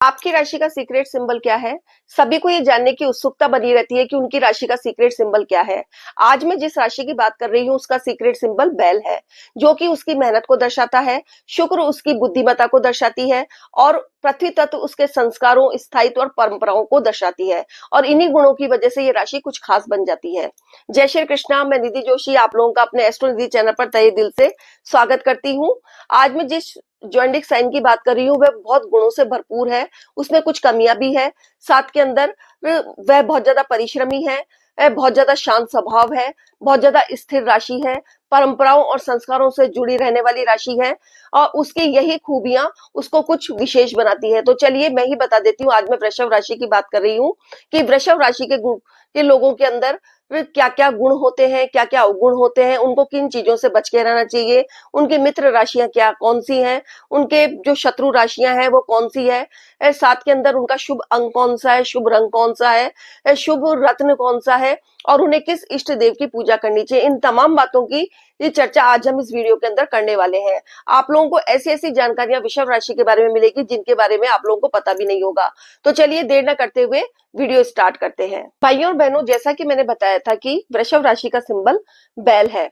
आपकी राशि का सीक्रेट सिंबल क्या है? सभी को ये जानने की उत्सुकता बनी रहती है कि उनकी राशि का सीक्रेट सिंबल क्या है। आज मैं जिस राशि की बात कर रही हूँ उसका सीक्रेट सिंबल बैल है, जो कि उसकी मेहनत को दर्शाता है। शुक्र उसकी बुद्धिमत्ता को दर्शाती है और पृथ्वी तत्व उसके संस्कारों, स्थायित्व और परंपराओं को दर्शाती है। और इन्हीं गुणों की वजह से ये राशि कुछ खास बन जाती है। जय श्री कृष्णा, मैं निधि जोशी आप लोगों का अपने एस्ट्रो निधि चैनल पर तहे दिल से स्वागत करती हूँ। आज मैं जिस ज्वाइंटिक साइन की बात कर रही हूँ वह बहुत गुणों से भरपूर है, उसमें कुछ कमियां भी है। साथ के अंदर वह बहुत ज्यादा परिश्रमी है, वह बहुत ज्यादा शांत स्वभाव है, बहुत ज्यादा स्थिर राशि है, परंपराओं और संस्कारों से जुड़ी रहने वाली राशि है और उसकी यही खूबियां उसको कुछ विशेष बनाती है। तो चलिए मैं ही बता देती हूँ, आज मैं वृषभ राशि की बात कर रही हूँ कि वृषभ राशि के गुण के लोगों के अंदर क्या क्या गुण होते हैं, क्या क्या अवगुण होते हैं, उनको किन चीजों से बच के रहना चाहिए, उनकी मित्र राशियां क्या कौन सी हैं, उनके जो शत्रु राशियां हैं वो कौन सी है, साथ के अंदर उनका शुभ अंक कौन सा है, शुभ रंग कौन सा है, शुभ रत्न कौन सा है और उन्हें किस इष्ट देव की पूजा करनी चाहिए। इन तमाम बातों की ये चर्चा आज हम इस वीडियो के अंदर करने वाले हैं। आप लोगों को ऐसी ऐसी जानकारियां वृषभ राशि के बारे में मिलेगी जिनके बारे में आप लोगों को पता भी नहीं होगा। तो चलिए देर न करते हुए वीडियो स्टार्ट करते हैं। भाइयों और बहनों, जैसा कि मैंने बताया था कि वृषभ राशि का सिंबल बैल है।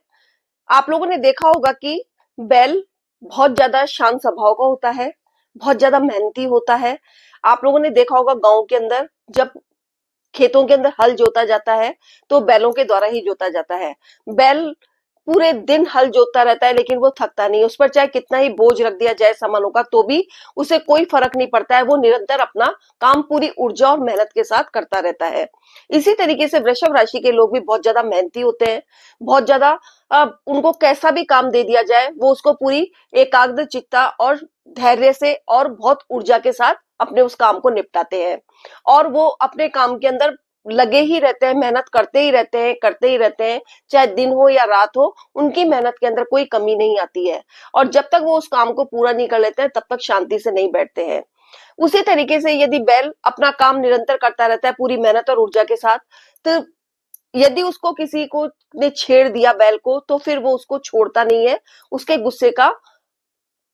आप लोगों ने देखा होगा कि बैल बहुत ज्यादा शांत स्वभाव का होता है, बहुत ज्यादा मेहनती होता है। आप लोगों ने देखा होगा गांव के अंदर जब खेतों के अंदर हल जोता जाता है तो बैलों के द्वारा ही जोता जाता है। बैल पूरे दिन हल जोतता रहता है लेकिन वो थकता नहीं, उस पर चाहे कितना ही बोझ रख दिया जाए सामानों का तो भी उसे कोई फर्क नहीं पड़ता है। वो निरंतर अपना काम पूरी ऊर्जा और मेहनत के साथ करता रहता है। इसी तरीके से वृषभ राशि के लोग भी बहुत ज्यादा मेहनती होते हैं, बहुत ज्यादा उनको कैसा भी काम दे दिया जाए वो उसको पूरी एकाग्र चित्ता और धैर्य से और बहुत ऊर्जा के साथ अपने उस काम को निपटाते हैं और वो अपने काम के अंदर लगे ही रहते हैं, मेहनत करते ही रहते हैं, करते ही रहते हैं। चाहे दिन हो या रात हो, उनकी मेहनत के अंदर कोई कमी नहीं आती है और जब तक वो उस काम को पूरा नहीं कर लेते हैं तब तक शांति से नहीं बैठते हैं। उसी तरीके से यदि बैल अपना काम निरंतर करता रहता है पूरी मेहनत और ऊर्जा के साथ, तो यदि उसको किसी को ने छेड़ दिया बैल को तो फिर वो उसको छोड़ता नहीं है। उसके गुस्से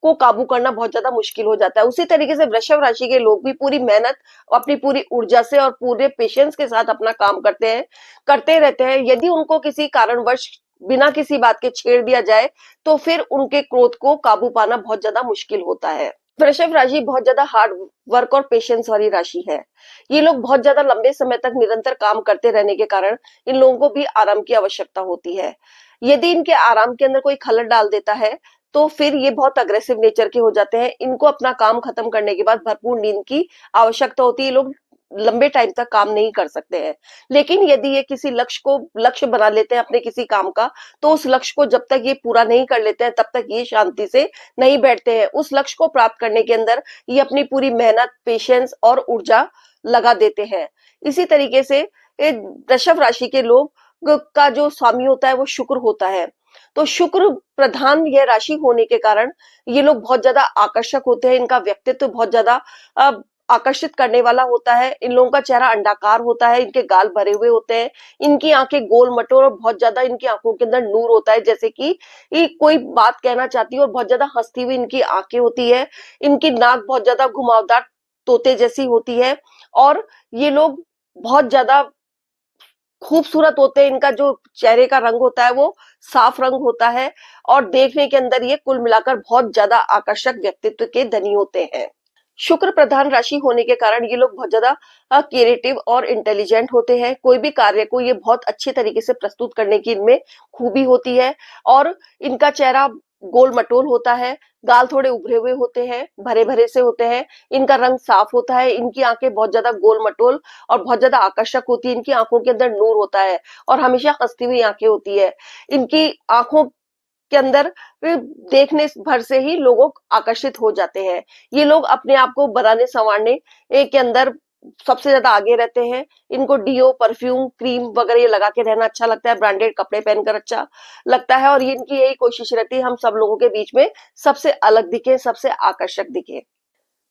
को काबू करना बहुत ज्यादा मुश्किल हो जाता है। उसी तरीके से वृषभ राशि के लोग भी पूरी मेहनत, अपनी पूरी ऊर्जा से और पूरे पेशेंस के साथ अपना काम करते हैं, करते रहते हैं। यदि उनको किसी कारणवश बिना किसी बात के छेड़ दिया जाए तो फिर उनके क्रोध को काबू पाना बहुत ज्यादा मुश्किल होता है। वृषभ राशि बहुत ज्यादा हार्ड वर्क और पेशेंस वाली राशि है। ये लोग बहुत ज्यादा लंबे समय तक निरंतर काम करते रहने के कारण इन लोगों को भी आराम की आवश्यकता होती है। यदि इनके आराम के अंदर कोई खलल डाल देता है तो फिर ये बहुत अग्रेसिव नेचर के हो जाते हैं। इनको अपना काम खत्म करने के बाद भरपूर नींद की आवश्यकता होती है। ये लोग लंबे टाइम तक काम नहीं कर सकते हैं। लेकिन यदि ये किसी लक्ष्य बना लेते हैं अपने किसी काम का, तो उस लक्ष्य को जब तक ये पूरा नहीं कर लेते हैं तब तक ये शांति से नहीं बैठते हैं। उस लक्ष्य को प्राप्त करने के अंदर ये अपनी पूरी मेहनत, पेशेंस और ऊर्जा लगा देते हैं। इसी तरीके से वृषभ राशि के लोग का जो स्वामी होता है वो शुक्र होता है। तो शुक्र प्रधान यह राशि होने के कारण ये लोग बहुत ज्यादा आकर्षक होते हैं। इनका व्यक्तित्व बहुत ज्यादा आकर्षित करने वाला होता है। इन लोगों का चेहरा अंडाकार होता है, इनके गाल भरे हुए होते हैं, इनकी आंखें गोल मटोल और बहुत ज्यादा इनकी आंखों के अंदर नूर होता है, जैसे कि ये कोई बात कहना चाहती है और बहुत ज्यादा हंसती हुई इनकी आंखें होती है। इनकी नाक बहुत ज्यादा घुमावदार तोते जैसी होती है और ये लोग बहुत ज्यादा खूबसूरत होते हैं। इनका जो चेहरे का रंग होता है वो साफ रंग होता है और देखने के अंदर ये कुल मिलाकर बहुत ज्यादा आकर्षक व्यक्तित्व के धनी होते हैं। शुक्र प्रधान राशि होने के कारण ये लोग बहुत ज्यादा क्रिएटिव और इंटेलिजेंट होते हैं। कोई भी कार्य को ये बहुत अच्छे तरीके से प्रस्तुत करने की इनमें खूबी होती है और इनका चेहरा गोल मटोल होता है, गाल थोड़े उभरे हुए होते हैं, भरे भरे से होते हैं, इनका रंग साफ होता है, इनकी आंखें बहुत ज्यादा गोल मटोल और बहुत ज्यादा आकर्षक होती है। इनकी आंखों के अंदर नूर होता है और हमेशा हंसती हुई आंखें होती है। इनकी आंखों के अंदर देखने भर से ही लोग आकर्षित हो जाते हैं। ये लोग अपने आप को बनाने संवारने के अंदर सबसे ज्यादा आगे रहते हैं। इनको डीओ, परफ्यूम, क्रीम वगैरह ये लगा के रहना अच्छा लगता है, ब्रांडेड कपड़े पहनकर अच्छा लगता है और ये इनकी यही कोशिश रहती है हम सब लोगों के बीच में सबसे अलग दिखे, सबसे आकर्षक दिखे।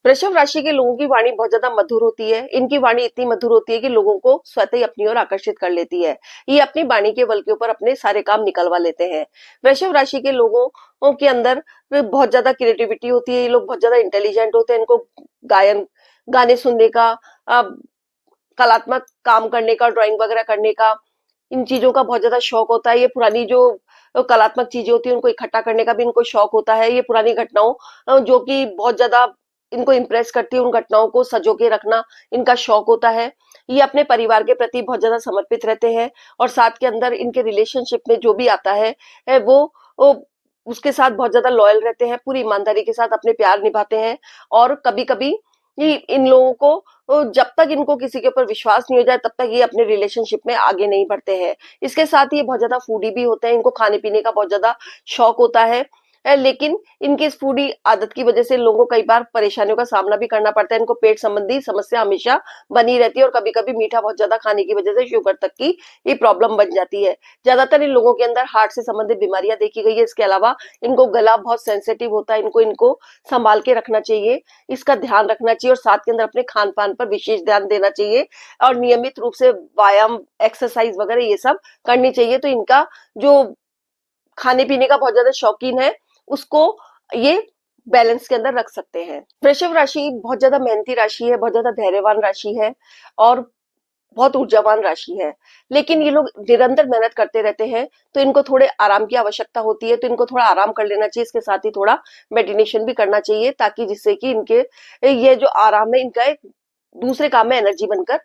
वृषभ राशि के लोगों की वाणी बहुत ज्यादा मधुर होती है। इनकी वाणी इतनी मधुर होती है कि लोगों को स्वतः ही अपनी ओर आकर्षित कर लेती है। ये अपनी वाणी के बल के ऊपर अपने सारे काम निकलवा लेते हैं। वृषभ राशि के लोगों के अंदर बहुत ज्यादा क्रिएटिविटी होती है। ये लोग बहुत ज्यादा इंटेलिजेंट होते हैं। इनको गायन गाने सुनने का, कलात्मक काम करने का, ड्राइंग वगैरह करने का, इन चीज़ों का बहुत ज़्यादा शौक होता है। ये पुरानी जो कलात्मक चीज़ें होती हैं, उनको इकट्ठा करने का भी इनको शौक होता है। ये पुरानी घटनाओं जो कि बहुत ज़्यादा इनको इम्प्रेस करती है, उन घटनाओं को सँजो के रखना इनका शौक होता है। ये अपने परिवार के प्रति बहुत ज़्यादा समर्पित रहते हैं और साथ के अंदर इनके रिलेशनशिप में जो भी आता है वो उसके साथ बहुत ज़्यादा लॉयल रहते हैं, पूरी ईमानदारी के साथ अपने प्यार निभाते हैं और कभी-कभी ये इन लोगों को जब तक इनको किसी के ऊपर विश्वास नहीं हो जाए तब तक ये अपने रिलेशनशिप में आगे नहीं बढ़ते हैं। इसके साथ ही ये बहुत ज़्यादा फूडी भी होते हैं, इनको खाने-पीने का बहुत ज़्यादा शौक होता है। लेकिन इनकी इस फूडी आदत की वजह से लोगों को कई बार परेशानियों का सामना भी करना पड़ता है। इनको पेट संबंधी समस्या हमेशा बनी रहती है और कभी-कभी मीठा बहुत ज़्यादा खाने की वजह से शुगर तक की ये प्रॉब्लम बन जाती है। ज़्यादातर इन लोगों के अंदर हार्ट से संबंधित बीमारियाँ देखी गई है। इसके अलावा इनको गला बहुत सेंसिटिव होता है, इनको इनको सँभाल के रखना चाहिए, इसका ध्यान रखना चाहिए और साथ के अंदर अपने खान-पान पर विशेष ध्यान देना चाहिए और नियमित रूप से व्यायाम, एक्सरसाइज़ वगैरह ये सब करनी चाहिए। तो इनका जो खाने-पीने का बहुत ज़्यादा शौकीन है, उसको ये बैलेंस के अंदर रख सकते हैं। वृषभ राशि बहुत ज़्यादा मेहनती राशि है, बहुत ज़्यादा धैर्यवान राशि है और बहुत ऊर्जावान राशि है। लेकिन ये लोग निरंतर मेहनत करते रहते हैं, तो इनको थोड़े आराम की आवश्यकता होती है, तो इनको थोड़ा आराम कर लेना चाहिए। इसके साथ ही थोड़ा मेडिटेशन भी करना चाहिए ताकि जिससे कि इनके ये जो आराम है, इनका एक दूसरे काम में एनर्जी बनकर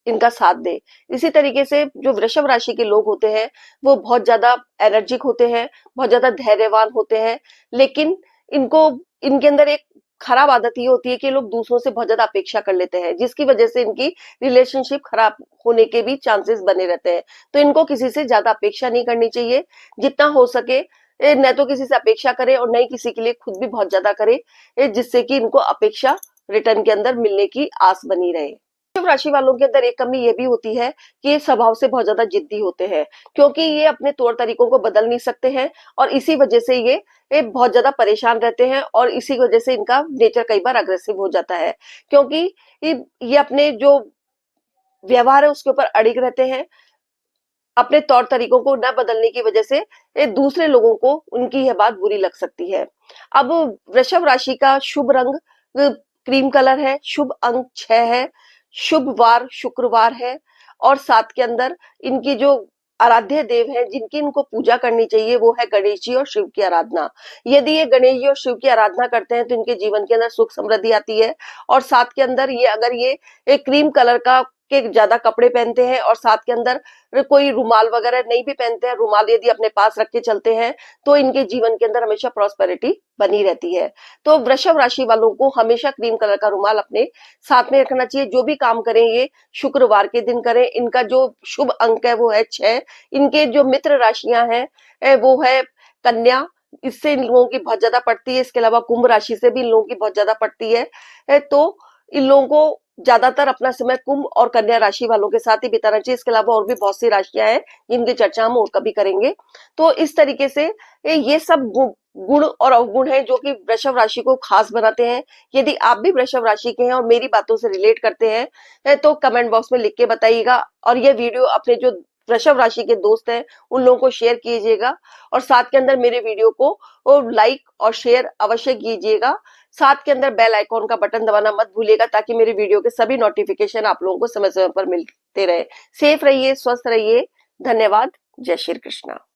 इनका साथ दे। इसी तरीके से जो वृषभ राशि के लोग होते हैं, वो बहुत ज़्यादा एनर्जिक होते हैं, बहुत ज़्यादा धैर्यवान होते हैं, लेकिन इनको इनके अंदर एक खराब आदत ये होती है कि लोग दूसरों से बहुत ज़्यादा अपेक्षा कर लेते हैं, जिसकी वजह से इनकी रिलेशनशिप खराब होने के भी चांसेस बने रहते हैं। तो इनको किसी से ज़्यादा अपेक्षा नहीं करनी चाहिए। जितना हो सके न तो किसी से अपेक्षा करें और न ही किसी के लिए खुद भी बहुत ज़्यादा करें, जिससे कि इनको अपेक्षा रिटर्न के अंदर मिलने की आस बनी रहे। वृषभ राशि वालों के अंदर एक कमी ये भी होती है कि ये स्वभाव से बहुत ज्यादा जिद्दी होते हैं, क्योंकि ये अपने तौर तरीकों को बदल नहीं सकते हैं और इसी वजह से ये बहुत ज्यादा परेशान रहते हैं और इसी वजह से इनका नेचर कई बार अग्रेसिव हो जाता है, क्योंकि ये अपने जो व्यवहार है उसके ऊपर अड़िग रहते हैं। अपने तौर तरीकों को न बदलने की वजह से दूसरे लोगों को उनकी यह बात बुरी लग सकती है। अब वृषभ राशि का शुभ रंग क्रीम कलर है, शुभ अंक 6 है, शुभ वार शुक्रवार है और साथ के अंदर इनकी जो आराध्य देव हैं जिनकी इनको पूजा करनी चाहिए वो है गणेश जी और शिव की आराधना। यदि ये गणेश जी और शिव की आराधना करते हैं तो इनके जीवन के अंदर सुख समृद्धि आती है और साथ के अंदर ये अगर ये एक क्रीम कलर का के ज्यादा कपड़े पहनते हैं और साथ के अंदर कोई रुमाल वगैरह नहीं भी पहनते हैं, रुमाल यदि अपने पास रख के चलते हैं तो इनके जीवन के अंदर हमेशा प्रॉस्पेरिटी बनी रहती है। तो वृषभ राशि वालों को हमेशा क्रीम कलर का रुमाल अपने साथ में रखना चाहिए। जो भी काम करें ये शुक्रवार के दिन करें। इनका जो शुभ अंक है वो है 6। इनके जो मित्र राशियां हैं वो है कन्या, इससे इन लोगों की बहुत ज्यादा पड़ती है। इसके अलावा कुंभ राशि से भी इन लोगों की बहुत ज्यादा पड़ती है। तो इन लोगों को ज्यादातर अपना समय कुंभ और कन्या राशि वालों के साथ ही बिताना चाहिए। इसके अलावा और भी बहुत सी राशियां हैं जिनकी चर्चा हम और कभी करेंगे। तो इस तरीके से ये सब गुण और अवगुण है जो कि वृषभ राशि को खास बनाते हैं। यदि आप भी वृषभ राशि के हैं और मेरी बातों से रिलेट करते हैं तो कमेंट बॉक्स में लिख के बताइएगा और ये वीडियो अपने जो वृषभ राशि के दोस्त हैं उन लोगों को शेयर कीजिएगा और साथ के अंदर मेरे वीडियो को लाइक और शेयर अवश्य कीजिएगा। साथ के अंदर बेल आइकॉन का बटन दबाना मत भूलिएगा ताकि मेरे वीडियो के सभी नोटिफिकेशन आप लोगों को समय समय पर मिलते रहे। सेफ रहिए, स्वस्थ रहिए। धन्यवाद। जय श्री कृष्णा।